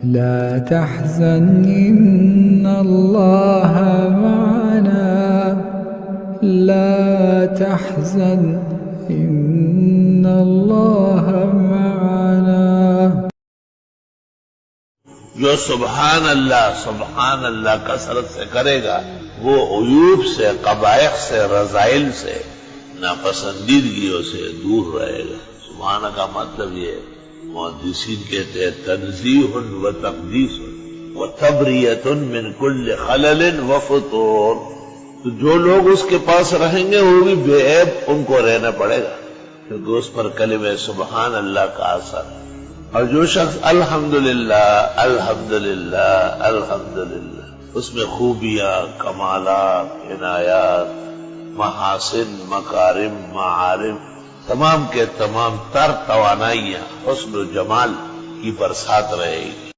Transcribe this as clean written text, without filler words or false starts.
لا تحزن إن الله معنا لا تحزن إن الله معنا. جو سبحان اللہ کثرت سے کرے گا وہ عیوب سے، قبائح سے، رذائل سے، ناپسندیدگیوں سے دور رہے گا. سبحان کا مطلب یہ محدثین کہتے ہیں تنزیہ و تقدیس و تبریۃ من کل خلل و فطور. تو جو لوگ اس کے پاس رہیں گے وہ بھی بے عیب ان کو رہنا پڑے گا، کیونکہ اس پر کلمہ سبحان اللہ کا اثر. اور جو شخص الحمدللہ الحمدللہ الحمدللہ، اس میں خوبیاں، کمالات، عنایات، محاسن، مکارم، معارف، تمام کے تمام تر توانائیاں، حسن و جمال کی برسات رہے گی.